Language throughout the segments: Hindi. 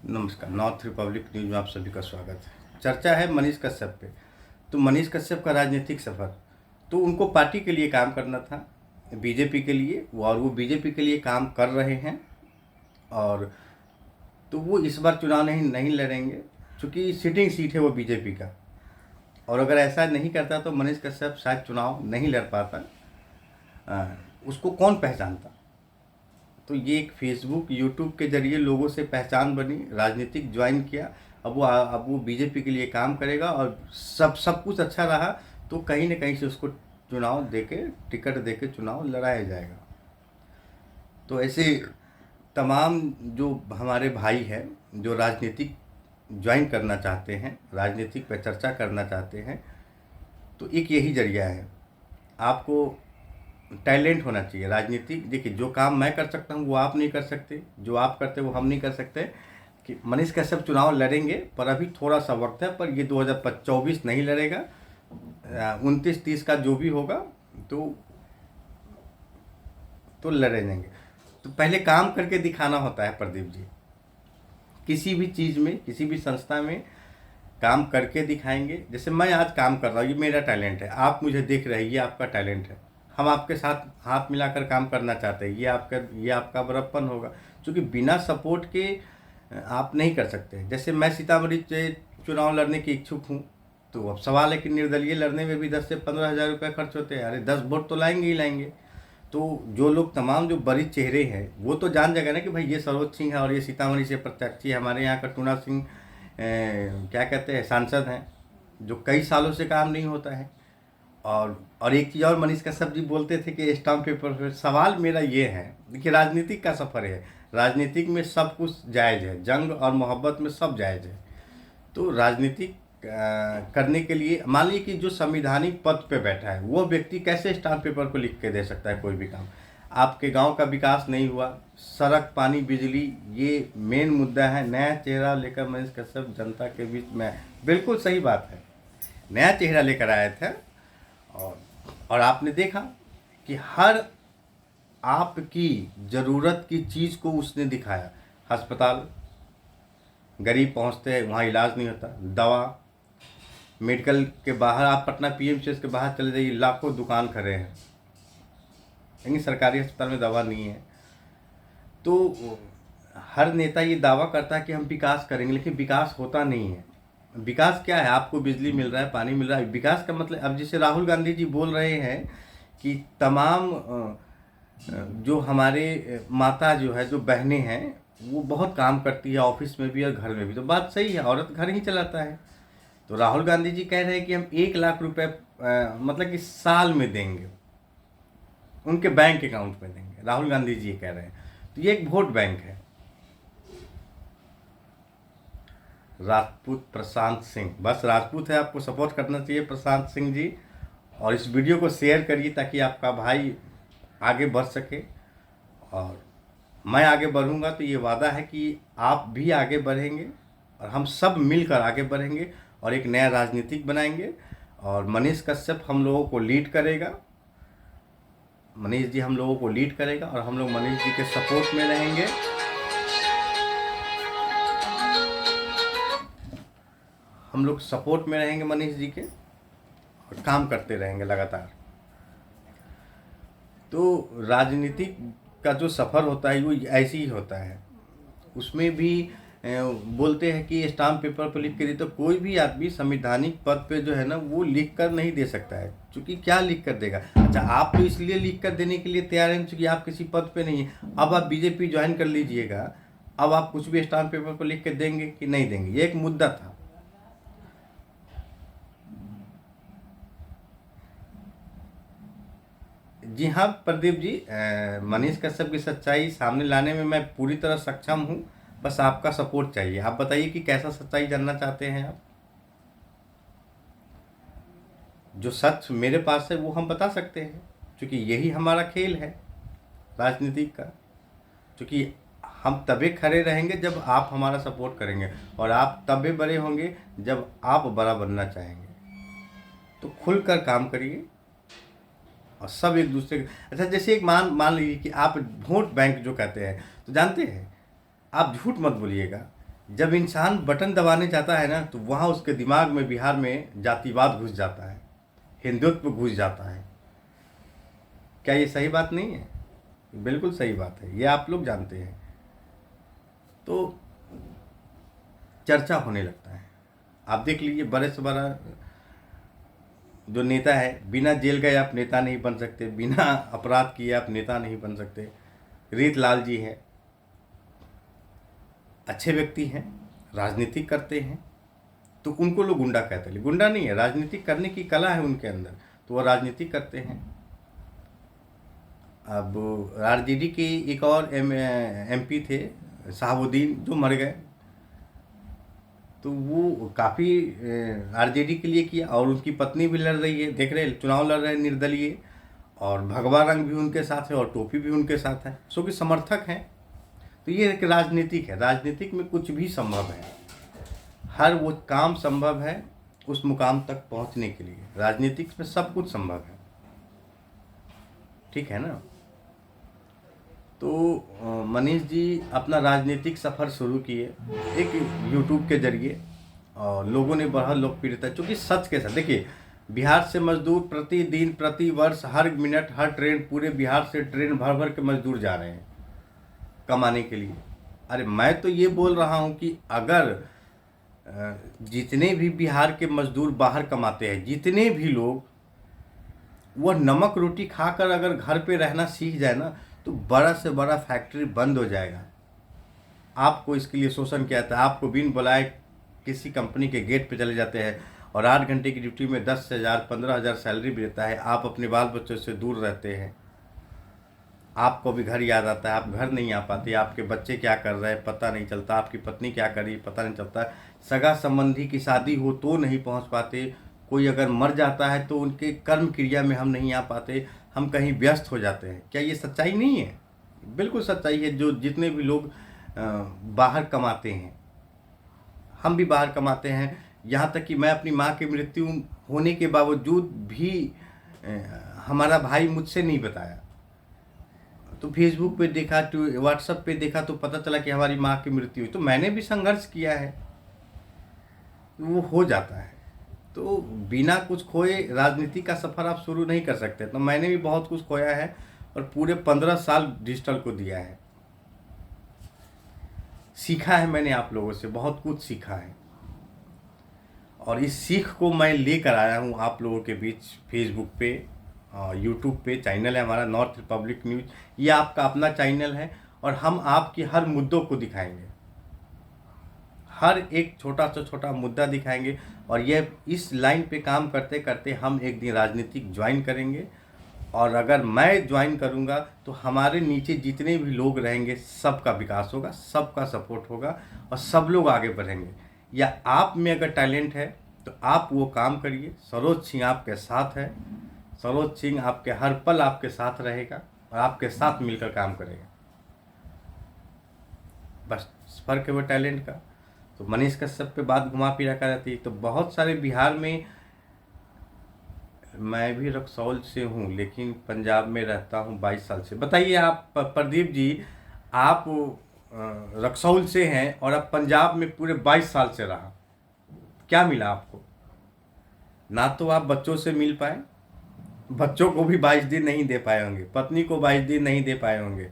नमस्कार। नॉर्थ रिपब्लिक न्यूज़ में आप सभी का स्वागत है। चर्चा है मनीष कश्यप पे। तो मनीष कश्यप का राजनीतिक सफ़र, तो उनको पार्टी के लिए काम करना था, बीजेपी के लिए, और वो बीजेपी के लिए काम कर रहे हैं। और तो वो इस बार चुनाव नहीं लड़ेंगे, क्योंकि सिटिंग सीट है वो बीजेपी का। और अगर ऐसा नहीं करता तो मनीष कश्यप शायद चुनाव नहीं लड़ पाता। उसको कौन पहचानता। तो ये एक फेसबुक यूट्यूब के ज़रिए लोगों से पहचान बनी, राजनीतिक ज्वाइन किया। अब वो बीजेपी के लिए काम करेगा, और सब कुछ अच्छा रहा तो कहीं ना कहीं से उसको चुनाव देके, टिकट देके चुनाव लड़ाया जाएगा। तो ऐसे तमाम जो हमारे भाई हैं जो राजनीतिक ज्वाइन करना चाहते हैं, राजनीतिक पर चर्चा करना चाहते हैं, तो एक यही जरिया है। आपको टैलेंट होना चाहिए राजनीतिक। देखिए, जो काम मैं कर सकता हूँ वो आप नहीं कर सकते, जो आप करते वो हम नहीं कर सकते। कि मनीष कश्यप चुनाव लड़ेंगे, पर अभी थोड़ा सा वक्त है। पर ये 2024 नहीं लड़ेगा, 29-30 का जो भी होगा तो लड़ेंगे। तो पहले काम करके दिखाना होता है प्रदीप जी। किसी भी चीज़ में, किसी भी संस्था में काम करके दिखाएंगे। जैसे मैं आज काम कर रहा हूँ, ये मेरा टैलेंट है। आप मुझे देख रहे हैं, ये आपका टैलेंट है। हम आपके साथ हाथ मिलाकर काम करना चाहते हैं, ये आपका बड़प्पन होगा। क्योंकि बिना सपोर्ट के आप नहीं कर सकते। जैसे मैं सीतामढ़ी से चुनाव लड़ने की इच्छुक हूँ, तो अब सवाल है कि निर्दलीय लड़ने में भी 10 से 15 हज़ार रुपये खर्च होते हैं। अरे 10 वोट तो लाएंगे ही लाएंगे। तो जो लोग, तमाम जो बड़ी चेहरे हैं, वो तो जान जाएगा ना कि भाई ये सरोज सिंह है और ये सीतामढ़ी से प्रत्याशी है। हमारे यहाँ का टूना सिंह क्या कहते हैं, सांसद हैं, जो कई सालों से काम नहीं होता है। और एक चीज़ और, मनीष कश्यप जी बोलते थे कि स्टाम्प पेपर पर। सवाल मेरा ये है, देखिए राजनीतिक का सफ़र है, राजनीतिक में सब कुछ जायज़ है, जंग और मोहब्बत में सब जायज़ है। तो राजनीतिक करने के लिए, मान लीजिए कि जो संवैधानिक पद पे बैठा है वो व्यक्ति कैसे स्टाम्प पेपर को लिख के दे सकता है कोई भी काम। आपके गांव का विकास नहीं हुआ, सड़क, पानी, बिजली, ये मेन मुद्दा है। नया चेहरा लेकर मनीष कश्यप जनता के बीच में, बिल्कुल सही बात है, नया चेहरा लेकर आए थे। और आपने देखा कि हर आपकी ज़रूरत की चीज़ को उसने दिखाया। अस्पताल, गरीब पहुंचते हैं वहाँ इलाज नहीं होता, दवा, मेडिकल के बाहर, आप पटना पीएमसीएच के बाहर चले जाइए, लाखों दुकान खड़े हैं, लेकिन सरकारी अस्पताल में दवा नहीं है। तो हर नेता ये दावा करता है कि हम विकास करेंगे, लेकिन विकास होता नहीं है। विकास क्या है? आपको बिजली मिल रहा है, पानी मिल रहा है। विकास का मतलब, अब जैसे राहुल गांधी जी बोल रहे हैं कि तमाम जो हमारे माता जो है, जो बहनें हैं, वो बहुत काम करती है, ऑफिस में भी और घर में भी। तो बात सही है, औरत घर ही चलाता है। तो राहुल गांधी जी कह रहे हैं कि हम 1 लाख रुपए मतलब कि साल में देंगे, उनके बैंक अकाउंट में देंगे। राहुल गांधी जी ये कह रहे हैं। तो ये एक वोट बैंक है। राजपूत प्रशांत सिंह, बस राजपूत है, आपको सपोर्ट करना चाहिए प्रशांत सिंह जी। और इस वीडियो को शेयर करिए ताकि आपका भाई आगे बढ़ सके। और मैं आगे बढ़ूंगा तो ये वादा है कि आप भी आगे बढ़ेंगे, और हम सब मिलकर आगे बढ़ेंगे और एक नया राजनीतिक बनाएंगे। और मनीष कश्यप हम लोगों को लीड करेगा, मनीष जी हम लोगों को लीड करेगा, और हम लोग मनीष जी के सपोर्ट में रहेंगे। हम लोग सपोर्ट में रहेंगे मनीष जी के, और काम करते रहेंगे लगातार। तो राजनीतिक का जो सफ़र होता है वो ऐसे ही होता है। उसमें भी बोलते हैं कि स्टाम्प पेपर पर लिख के दे, तो कोई भी आदमी संवैधानिक पद पे जो है ना, वो लिख कर नहीं दे सकता है। क्योंकि क्या लिख कर देगा? अच्छा, आप तो इसलिए लिख कर देने के लिए तैयार हैं क्योंकि आप किसी पद पे नहीं हैं। अब आप बीजेपी ज्वाइन कर लीजिएगा, अब आप कुछ भी स्टाम्प पेपर पर लिख के देंगे कि नहीं देंगे? ये एक मुद्दा था। जी हाँ प्रदीप जी, मनीष कश्यप की सच्चाई सामने लाने में मैं पूरी तरह सक्षम हूँ। बस आपका सपोर्ट चाहिए। आप बताइए कि कैसा सच्चाई जानना चाहते हैं आप। जो सच मेरे पास है वो हम बता सकते हैं, क्योंकि यही हमारा खेल है राजनीतिक का। क्योंकि हम तभी खड़े रहेंगे जब आप हमारा सपोर्ट करेंगे, और आप तभी बड़े होंगे जब आप बड़ा बनना चाहेंगे। तो खुलकर काम करिए, और सब एक दूसरे के। अच्छा, जैसे एक मान मान लीजिए कि आप वोट बैंक जो कहते हैं, तो जानते हैं, आप झूठ मत बोलिएगा जब इंसान बटन दबाने जाता है ना, तो वहाँ उसके दिमाग में बिहार में जातिवाद घुस जाता है, हिंदुत्व घुस जाता है। क्या ये सही बात नहीं है? बिल्कुल सही बात है, ये आप लोग जानते हैं। तो चर्चा होने लगता है। आप देख लीजिए, बड़े से बड़ा जो नेता है, बिना जेल गए आप नेता नहीं बन सकते, बिना अपराध किए आप नेता नहीं बन सकते। रीत लाल जी हैं, अच्छे व्यक्ति हैं, राजनीति करते हैं, तो उनको लोग गुंडा कहते हैं। गुंडा नहीं है, राजनीति करने की कला है उनके अंदर, तो वो राजनीति करते हैं। अब आरजेडी के एक और एमपी थे शहाबुद्दीन, जो मर गए, तो वो काफ़ी आरजेडी के लिए किया, और उनकी पत्नी भी लड़ रही है, देख रहे चुनाव लड़ रहे हैं निर्दलीय, और भगवा रंग भी उनके साथ है और टोपी भी उनके साथ है, सो कि समर्थक हैं। तो ये एक राजनीतिक है, राजनीतिक में कुछ भी संभव है, हर वो काम संभव है उस मुकाम तक पहुंचने के लिए। राजनीतिक में सब कुछ संभव है, ठीक है ना। तो मनीष जी अपना राजनीतिक सफ़र शुरू किए एक यूट्यूब के जरिए, और लोगों ने बहुत लोकप्रियता, चूँकि सच के साथ देखिए, बिहार से मजदूर प्रतिदिन, प्रति वर्ष, हर मिनट, हर ट्रेन, पूरे बिहार से ट्रेन भर भर के मजदूर जा रहे हैं कमाने के लिए। अरे मैं तो ये बोल रहा हूँ कि अगर जितने भी बिहार के मजदूर बाहर कमाते हैं, जितने भी लोग, वह नमक रोटी खाकर अगर घर पे रहना सीख जाए ना, तो बड़ा से बड़ा फैक्ट्री बंद हो जाएगा। आपको इसके लिए शोषण किया जाता है, आपको बिन बुलाए किसी कंपनी के गेट पे चले जाते हैं, और 8 घंटे की ड्यूटी में 10,000 15,000 सैलरी भी देता है। आप अपने बाल बच्चों से दूर रहते हैं, आपको भी घर याद आता है, आप घर नहीं आ पाते, आपके बच्चे क्या कर रहे हैं पता नहीं चलता, आपकी पत्नी क्या कर रही पता नहीं चलता, सगा संबंधी की शादी हो तो नहीं पहुंच पाते, कोई अगर मर जाता है तो उनके कर्म क्रिया में हम नहीं आ पाते, हम कहीं व्यस्त हो जाते हैं। क्या ये सच्चाई नहीं है? बिल्कुल सच्चाई है। जो जितने भी लोग बाहर कमाते हैं, हम भी बाहर कमाते हैं, यहाँ तक कि मैं अपनी माँ की मृत्यु होने के बावजूद भी हमारा भाई मुझसे नहीं बताया, तो फेसबुक पे देखा, व्हाट्सएप पे देखा, तो पता चला कि हमारी माँ की मृत्यु हुई। तो मैंने भी संघर्ष किया है, वो हो जाता है। तो बिना कुछ खोए राजनीति का सफ़र आप शुरू नहीं कर सकते। तो मैंने भी बहुत कुछ खोया है, और पूरे 15 साल डिजिटल को दिया है, सीखा है मैंने, आप लोगों से बहुत कुछ सीखा है, और इस सीख को मैं लेकर आया हूँ आप लोगों के बीच। फेसबुक पे, यूट्यूब पे चैनल है हमारा नॉर्थ रिपब्लिक न्यूज़, ये आपका अपना चैनल है, और हम आपकी हर मुद्दों को दिखाएंगे, हर एक छोटा से छोटा मुद्दा दिखाएंगे। और यह इस लाइन पे काम करते करते हम एक दिन राजनीतिक ज्वाइन करेंगे, और अगर मैं ज्वाइन करूंगा तो हमारे नीचे जितने भी लोग रहेंगे सबका विकास होगा, सबका सपोर्ट होगा, और सब लोग आगे बढ़ेंगे। या आप में अगर टैलेंट है तो आप वो काम करिए, सरोज सिंह आपके साथ है, सरोज सिंह आपके हर पल आपके साथ रहेगा, और आपके साथ मिलकर काम करेगा। बस फर्क है वो टैलेंट का। तो मनीष कश्यप पे बात घुमा फिरा कर रहती है। तो बहुत सारे बिहार में, मैं भी रक्सौल से हूँ लेकिन पंजाब में रहता हूँ 22 साल से। बताइए आप प्रदीप जी, आप रक्सौल से हैं और आप पंजाब में पूरे 22 साल से रहा, क्या मिला आपको? ना तो आप बच्चों से मिल पाए, बच्चों को भी 22 दिन नहीं दे पाए होंगे, पत्नी को 22 दिन नहीं दे पाए होंगे।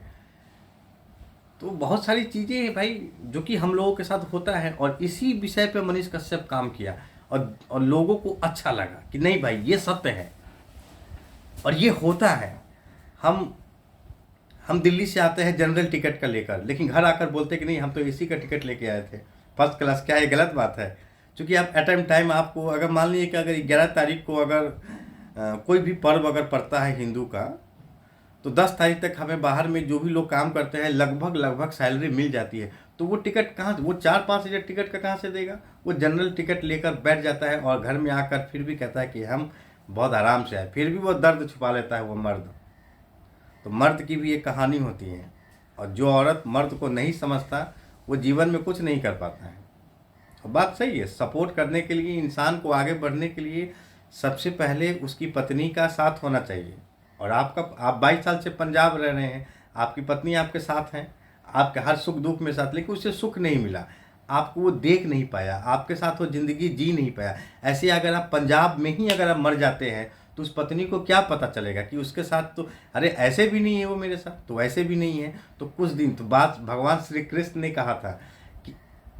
तो बहुत सारी चीज़ें हैं भाई जो कि हम लोगों के साथ होता है, और इसी विषय पे मनीष कश्यप काम किया, और लोगों को अच्छा लगा कि नहीं भाई ये सत्य है और ये होता है। हम दिल्ली से आते हैं जनरल टिकट का लेकर, लेकिन घर आकर बोलते कि नहीं हम तो एसी का टिकट लेके आए थे, फर्स्ट क्लास। क्या ये गलत बात है? क्योंकि आप एट एम टाइम आपको अगर मान लीजिए कि अगर 11 तारीख को अगर कोई भी पर्व अगर पड़ता है हिंदू का, तो 10 तारीख तक हमें बाहर में जो भी लोग काम करते हैं लगभग सैलरी मिल जाती है। तो वो टिकट कहाँ, वो 4-5 हज़ार टिकट का कहाँ से देगा? वो जनरल टिकट लेकर बैठ जाता है, और घर में आकर फिर भी कहता है कि हम बहुत आराम से आए, फिर भी वो दर्द छुपा लेता है वो मर्द। तो मर्द की भी एक कहानी होती है, और जो औरत मर्द को नहीं समझता वो जीवन में कुछ नहीं कर पाता है। और बात सही है, सपोर्ट करने के लिए, इंसान को आगे बढ़ने के लिए सबसे पहले उसकी पत्नी का साथ होना चाहिए। और आप 22 साल से पंजाब रह रहे हैं, आपकी पत्नी आपके साथ हैं, आपके हर सुख दुख में साथ, लेकिन उसे सुख नहीं मिला। आपको वो देख नहीं पाया, आपके साथ वो ज़िंदगी जी नहीं पाया। ऐसे अगर आप पंजाब में ही अगर आप मर जाते हैं तो उस पत्नी को क्या पता चलेगा कि उसके साथ तो अरे ऐसे भी नहीं है वो मेरे साथ, तो ऐसे भी नहीं है। तो कुछ दिन तो बात भगवान श्री कृष्ण ने कहा था कि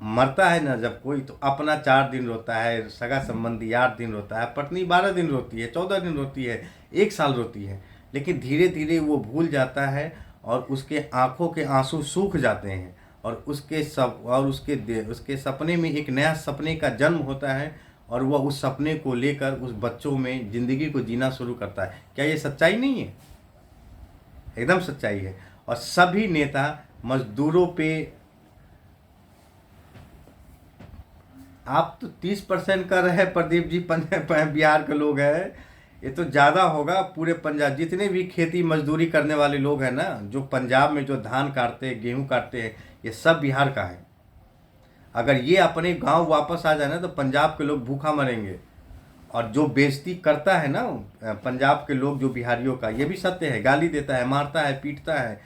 मरता है ना जब कोई, तो अपना 4 दिन रोता है, सगा संबंधी 8 दिन रोता है, पत्नी 12 दिन रोती है, 14 दिन रोती है, 1 साल रोती है। लेकिन धीरे धीरे वो भूल जाता है और उसके आंखों के आंसू सूख जाते हैं और उसके सपने में एक नया सपने का जन्म होता है और वह उस सपने को लेकर उस बच्चों में ज़िंदगी को जीना शुरू करता है। क्या ये सच्चाई नहीं है? एकदम सच्चाई है। और सभी नेता मजदूरों पे, आप तो 30% कर रहे हैं प्रदीप जी, बिहार के लोग हैं, ये तो ज़्यादा होगा। पूरे पंजाब जितने भी खेती मजदूरी करने वाले लोग हैं ना, जो पंजाब में जो धान काटते हैं, गेहूँ काटते हैं, ये सब बिहार का है। अगर ये अपने गांव वापस आ जाए ना तो पंजाब के लोग भूखा मरेंगे। और जो बेइज्जती करता है ना पंजाब के लोग, जो बिहारियों का, ये भी सत्य है, गाली देता है, मारता है, पीटता है,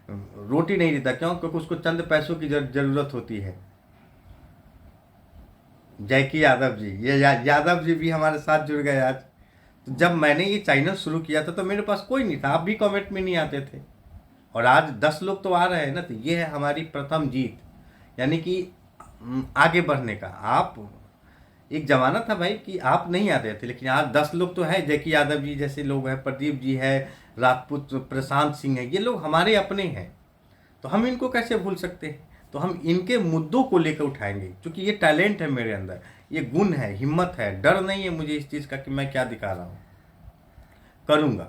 रोटी नहीं देता। क्यों? क्योंकि उसको चंद पैसों की जरूरत होती है। जैकी यादव जी, ये यादव जी भी हमारे साथ जुड़ गए आज। तो जब मैंने ये चैनल शुरू किया था तो मेरे पास कोई नहीं था, आप भी कमेंट में नहीं आते थे, और आज 10 लोग तो आ रहे हैं ना। तो ये है हमारी प्रथम जीत, यानी कि आगे बढ़ने का। आप, एक ज़माना था भाई कि आप नहीं आते थे, लेकिन आज 10 लोग तो है। जैकी यादव जी जैसे लोग हैं, प्रदीप जी है, राजपूत प्रशांत सिंह है, ये लोग हमारे अपने हैं। तो हम इनको कैसे भूल सकते हैं? तो हम इनके मुद्दों को लेकर उठाएंगे, क्योंकि ये टैलेंट है मेरे अंदर, ये गुण है, हिम्मत है, डर नहीं है मुझे इस चीज़ का कि मैं क्या दिखा रहा हूँ, करूँगा।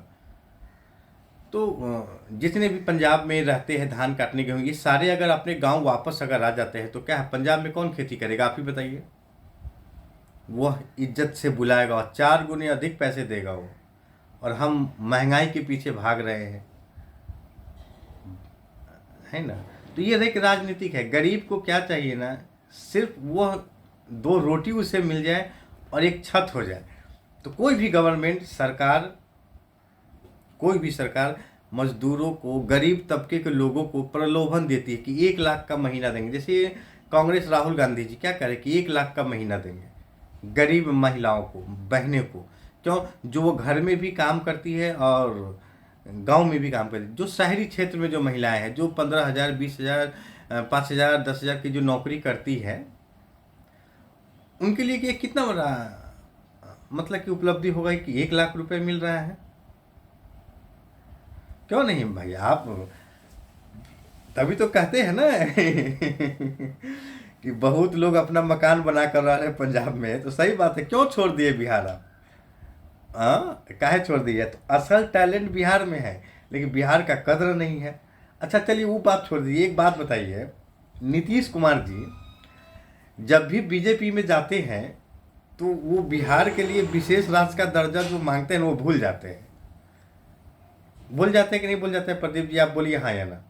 तो जितने भी पंजाब में रहते हैं धान काटने के, ये सारे अगर अपने गांव वापस अगर आ जाते हैं तो क्या है, पंजाब में कौन खेती करेगा? आप ही बताइए। वह इज्जत से बुलाएगा और 4 गुने अधिक पैसे देगा वो, और हम महंगाई के पीछे भाग रहे हैं, है ना। तो ये एक राजनीतिक है। गरीब को क्या चाहिए ना, सिर्फ वह 2 रोटी उसे मिल जाए और एक छत हो जाए। तो कोई भी गवर्नमेंट सरकार, कोई भी सरकार मजदूरों को, गरीब तबके के लोगों को प्रलोभन देती है कि 1 लाख का महीना देंगे। जैसे कांग्रेस राहुल गांधी जी क्या करे कि 1 लाख का महीना देंगे गरीब महिलाओं को, बहनें को। क्यों? जो वो घर में भी काम करती है और गांव में भी काम करती है। जो शहरी क्षेत्र में जो महिलाएं हैं, जो 15,000, 20,000, 5,000, 10,000 की जो नौकरी करती है, उनके लिए कि कितना बड़ा मतलब कि उपलब्धि होगा कि 1 लाख रुपए मिल रहा है। क्यों नहीं भाई? आप तभी तो कहते हैं ना कि बहुत लोग अपना मकान बना कर रह रहे हैं पंजाब में। तो सही बात है, क्यों छोड़ दिए बिहार आप? हाँ, काहे छोड़ दिए? तो असल टैलेंट बिहार में है, लेकिन बिहार का कद्र नहीं है। अच्छा चलिए वो बात छोड़ दीजिए, एक बात बताइए, नीतीश कुमार जी जब भी बीजेपी में जाते हैं तो वो बिहार के लिए विशेष राज्य का दर्जा जो मांगते हैं वो भूल जाते हैं। भूल जाते हैं कि नहीं भूल जाते हैं? प्रदीप जी आप बोलिए हाँ या ना।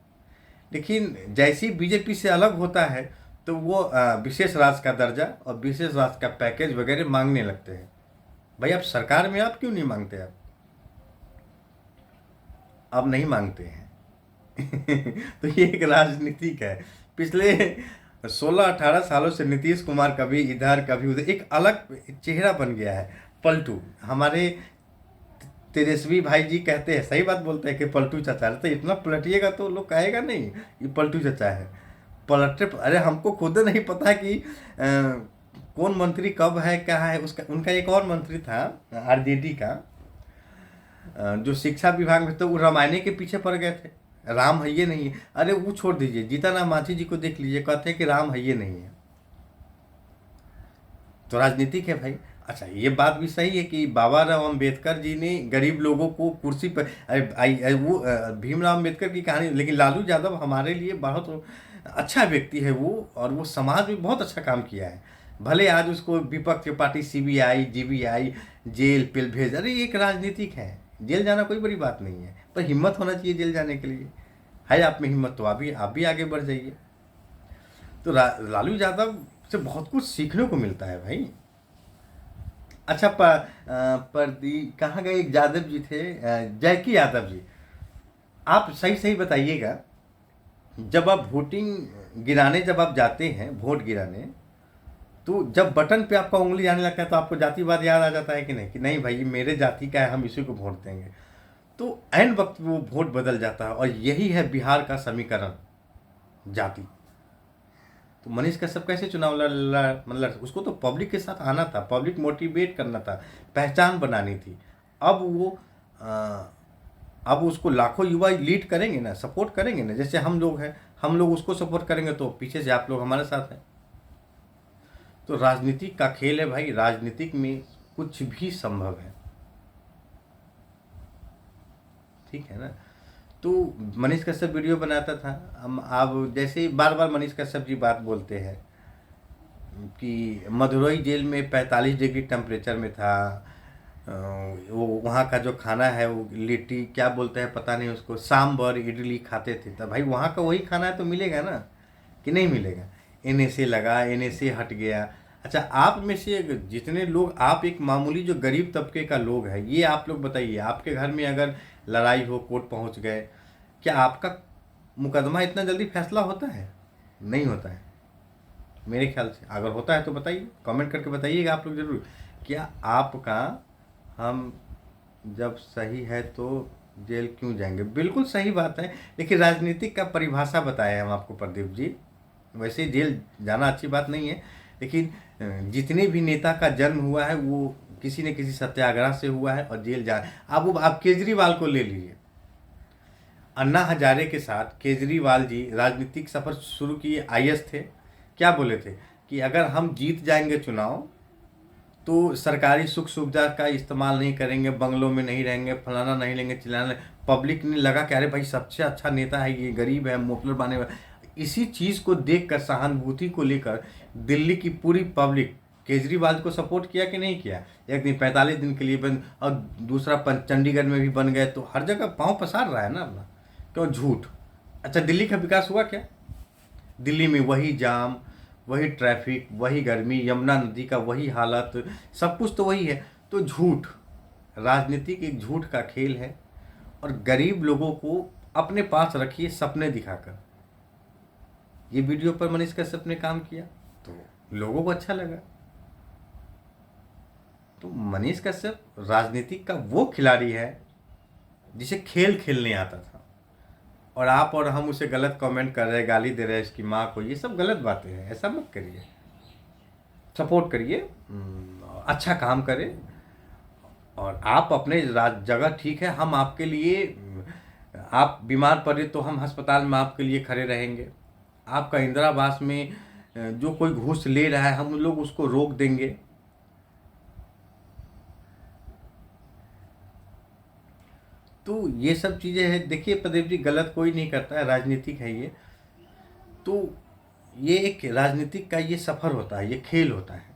लेकिन जैसे ही बीजेपी से अलग होता है तो वो विशेष राज्य का दर्जा और विशेष राज्य का पैकेज वगैरह मांगने लगते हैं। भाई आप सरकार में आप क्यों नहीं मांगते? आप अब नहीं मांगते हैं तो ये एक राजनीतिक है। पिछले 16-18 सालों से नीतीश कुमार कभी इधर कभी उधर, एक अलग चेहरा बन गया है, पलटू। हमारे तेजस्वी भाई जी कहते हैं, सही बात बोलते हैं कि पलटू चचा। तो इतना पलटिएगा तो लोग कहेगा नहीं ये पलटू चचा है। पलटे, अरे हमको खुद नहीं पता कि कौन मंत्री कब है क्या है। उसका, उनका एक और मंत्री था आरजेडी का, जो शिक्षा विभाग में, तो वो रामायण के पीछे पड़ गए थे, राम है ये नहीं है। अरे वो छोड़ दीजिए, जीतन मांझी जी को देख लीजिए, कहते हैं कि राम है ये नहीं है। तो राजनीतिक है भाई। अच्छा ये बात भी सही है कि बाबा राव अम्बेडकर जी ने गरीब लोगों को कुर्सी पर, वो भीमराव अम्बेडकर की कहानी। लेकिन लालू यादव हमारे लिए बहुत अच्छा व्यक्ति है वो, और वो समाज में बहुत अच्छा काम किया है। भले आज उसको विपक्ष पार्टी सीबीआई जीबीआई जेल पेल भेज, अरे एक राजनीतिक है, जेल जाना कोई बड़ी बात नहीं है, पर हिम्मत होना चाहिए जेल जाने के लिए। है आप में हिम्मत तो आप भी आगे बढ़ जाइए। तो लालू यादव से बहुत कुछ सीखने को मिलता है भाई। अच्छा कहाँ गए? एक यादव जी थे, जैकी यादव जी। आप सही सही बताइएगा, जब आप वोटिंग गिराने जब आप जाते हैं वोट गिराने, तो जब बटन पे आपका उंगली आने लगता है तो आपको जातिवाद याद आ जाता है कि नहीं भाई ये मेरे जाति का है, हम इसी को वोट देंगे। तो ऐन वक्त वो वोट बदल जाता है, और यही है बिहार का समीकरण, जाति। तो मनीष कश्यप कैसे चुनाव मतलब उसको तो पब्लिक के साथ आना था, पब्लिक मोटिवेट करना था, पहचान बनानी थी। अब उसको लाखों युवा लीड करेंगे ना, सपोर्ट करेंगे ना, जैसे हम लोग हैं, हम लोग उसको सपोर्ट करेंगे तो पीछे से आप लोग हमारे साथ हैं। तो राजनीतिक का खेल है भाई, राजनीतिक में कुछ भी संभव है, ठीक है ना। तो मनीष कश्यप वीडियो बनाता था, हम आप जैसे बार बार मनीष कश्यप जी बात बोलते हैं कि मदुरई जेल में 45 डिग्री टेम्परेचर में था, वो वहाँ का जो खाना है वो लिट्टी क्या बोलते हैं पता नहीं उसको, सांबर इडली खाते थे। तो भाई वहाँ का वही खाना है तो मिलेगा ना कि नहीं मिलेगा। NSA लगा, NSA हट गया। अच्छा, आप में से जितने लोग, आप एक मामूली जो गरीब तबके का लोग है, ये आप लोग बताइए, आपके घर में अगर लड़ाई हो, कोर्ट पहुंच गए, क्या आपका मुकदमा इतना जल्दी फैसला होता है? नहीं होता है मेरे ख्याल से। अगर होता है तो बताइए, कमेंट करके बताइएगा आप लोग जरूर। क्या आपका, हम जब सही है तो जेल क्यों जाएंगे? बिल्कुल सही बात है, लेकिन राजनीतिक का परिभाषा बताया हम आपको प्रदीप जी। वैसे जेल जाना अच्छी बात नहीं है, लेकिन जितने भी नेता का जन्म हुआ है वो किसी न किसी सत्याग्रह से हुआ है, और जेल जा, आप केजरीवाल को ले लीजिए। अन्ना हजारे के साथ केजरीवाल जी राजनीतिक सफर शुरू किए, IS थे। क्या बोले थे कि अगर हम जीत जाएंगे चुनाव तो सरकारी सुख सुविधा का इस्तेमाल नहीं करेंगे, बंगलों में नहीं रहेंगे, फलाना नहीं लेंगे, चिल्लाना। पब्लिक ने लगा कि अरे भाई सबसे अच्छा नेता है ये, गरीब है, मुफलर बने हुए। इसी चीज़ को देखकर, सहानुभूति को लेकर दिल्ली की पूरी पब्लिक केजरीवाल को सपोर्ट किया कि नहीं किया? एक दिन 45 दिन के लिए बंद, और दूसरा चंडीगढ़ में भी बन गए, तो हर जगह पाँव पसार रहा है ना अपना। क्यों झूठ? अच्छा, दिल्ली का विकास हुआ क्या? दिल्ली में वही जाम, वही ट्रैफिक, वही गर्मी, यमुना नदी का वही हालत, सब कुछ तो वही है। तो झूठ, राजनीतिक एक झूठ का खेल है, और गरीब लोगों को अपने पास रखिए सपने दिखाकर। ये वीडियो पर मनीष कश्यप ने काम किया तो लोगों को अच्छा लगा। तो मनीष कश्यप राजनीतिक का वो खिलाड़ी है जिसे खेल खेलने आता था, और आप और हम उसे गलत कमेंट कर रहे हैं, गाली दे रहे हैं इसकी माँ को, ये सब गलत बातें हैं। ऐसा मत करिए, सपोर्ट करिए, अच्छा काम करें, और आप अपने जगह ठीक है, हम आपके लिए, आप बीमार पड़े तो हम अस्पताल में आपके लिए खड़े रहेंगे। आपका इंदिरा आवास में जो कोई घूस ले रहा है, हम लोग उसको रोक देंगे। तो ये सब चीज़ें हैं। देखिए प्रदीप जी, गलत कोई नहीं करता है, राजनीतिक है ये। तो ये एक राजनीतिक का ये सफ़र होता है, ये खेल होता है।